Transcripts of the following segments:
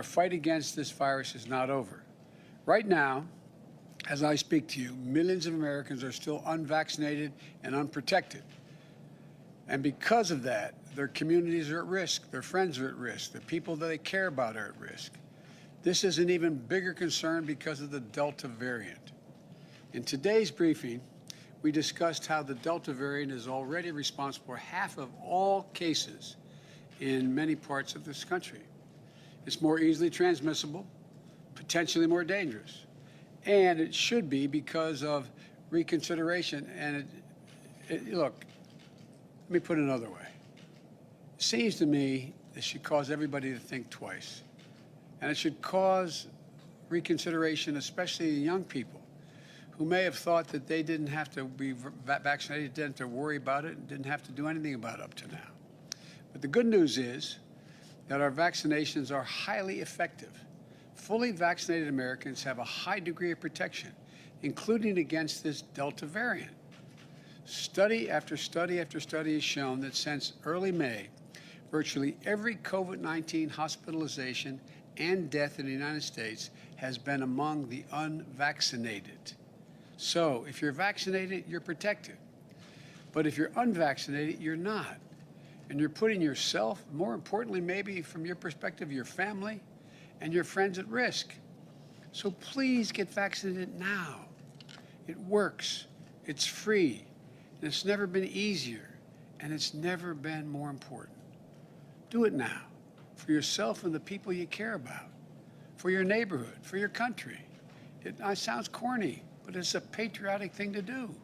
Our fight against this virus is not over. Right now, as I speak to you, millions of Americans are still unvaccinated and unprotected. And because of that, their communities are at risk, their friends are at risk, the people that they care about are at risk. This is an even bigger concern because of the Delta variant. In today's briefing, we discussed how the Delta variant is already responsible for half of all cases in many parts of this country. It's more easily transmissible, potentially more dangerous, and it should be because of reconsideration. And look, let me put it another way. It seems to me it should cause everybody to think twice, and it should cause reconsideration, especially young people who may have thought that they didn't have to be vaccinated, didn't have to worry about it, and didn't have to do anything about it up to now. But the good news is that our vaccinations are highly effective. Fully vaccinated Americans have a high degree of protection, including against this Delta variant. Study after study after study has shown that since early May, virtually every COVID-19 hospitalization and death in the United States has been among the unvaccinated. So if you're vaccinated, you're protected. But if you're unvaccinated, you're not. And you're putting yourself, more importantly, maybe from your perspective, your family and your friends at risk. So please get vaccinated now. It works, it's free, and it's never been easier, and it's never been more important. Do it now, for yourself and the people you care about, for your neighborhood, for your country. It sounds corny, but it's a patriotic thing to do.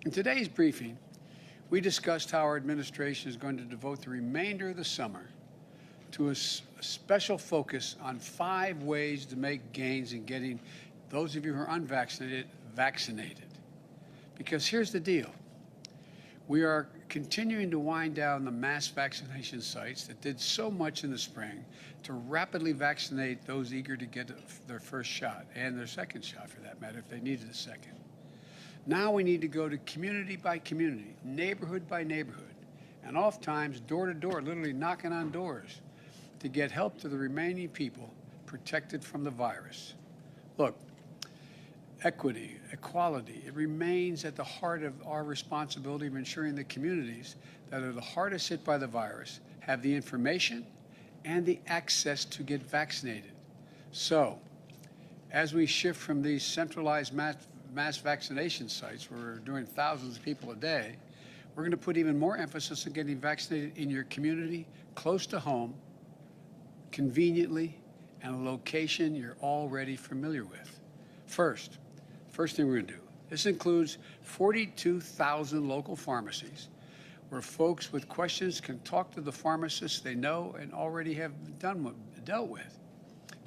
In today's briefing, we discussed how our administration is going to devote the remainder of the summer to a special focus on 5 ways to make gains in getting those of you who are unvaccinated vaccinated. Because here's the deal. We are continuing to wind down the mass vaccination sites that did so much in the spring to rapidly vaccinate those eager to get their first shot and their second shot, for that matter, if they needed a second. Now we need to go to community by community, neighborhood by neighborhood, and oftentimes door to door, literally knocking on doors, to get help to the remaining people protected from the virus. Look, equity, equality, it remains at the heart of our responsibility of ensuring the communities that are the hardest hit by the virus have the information and the access to get vaccinated. So, as we shift from these centralized mass vaccination sites where we're doing thousands of people a day, we're going to put even more emphasis on getting vaccinated in your community, close to home, conveniently, and a location you're already familiar with. First thing we're going to do, this includes 42,000 local pharmacies where folks with questions can talk to the pharmacists they know and already have dealt with.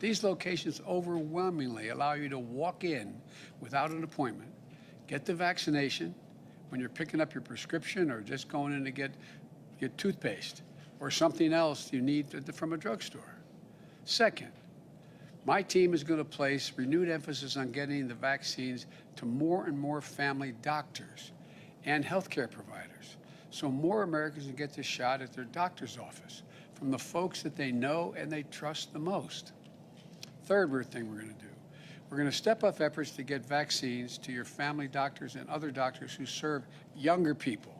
These locations overwhelmingly allow you to walk in without an appointment, get the vaccination when you're picking up your prescription or just going in to get your toothpaste or something else you need from a drugstore. Second, my team is going to place renewed emphasis on getting the vaccines to more and more family doctors and healthcare providers, so more Americans can get this shot at their doctor's office from the folks that they know and they trust the most. Third thing we're going to do, we're going to step up efforts to get vaccines to your family doctors and other doctors who serve younger people,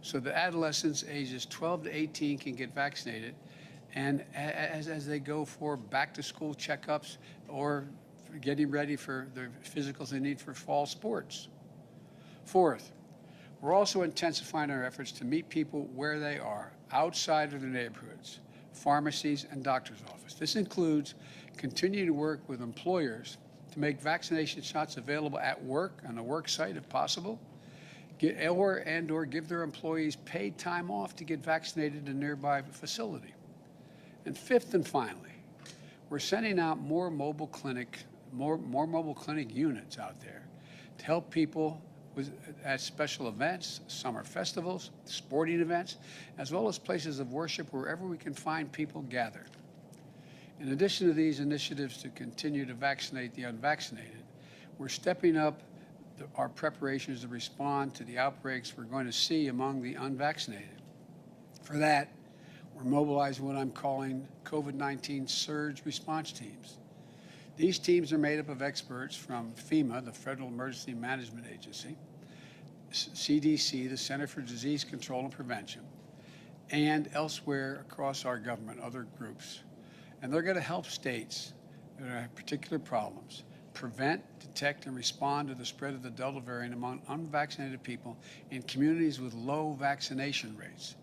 so that adolescents ages 12 to 18 can get vaccinated, and as they go for back-to-school checkups or getting ready for the physicals they need for fall sports. Fourth, we're also intensifying our efforts to meet people where they are, outside of their neighborhoods, pharmacies, and doctor's office. This includes continuing to work with employers to make vaccination shots available at work, on the work site if possible, or give their employees paid time off to get vaccinated in a nearby facility. And fifth and finally, we're sending out more mobile clinic units out there to help people at special events, summer festivals, sporting events, as well as places of worship wherever we can find people gathered. In addition to these initiatives to continue to vaccinate the unvaccinated, we're stepping up our preparations to respond to the outbreaks we're going to see among the unvaccinated. For that, We're mobilizing what I'm calling COVID-19 surge response teams. These teams are made up of experts from FEMA, the Federal Emergency Management Agency, CDC, the Center for Disease Control and Prevention, and elsewhere across our government, other groups. And they're going to help states that have particular problems prevent, detect, and respond to the spread of the Delta variant among unvaccinated people in communities with low vaccination rates.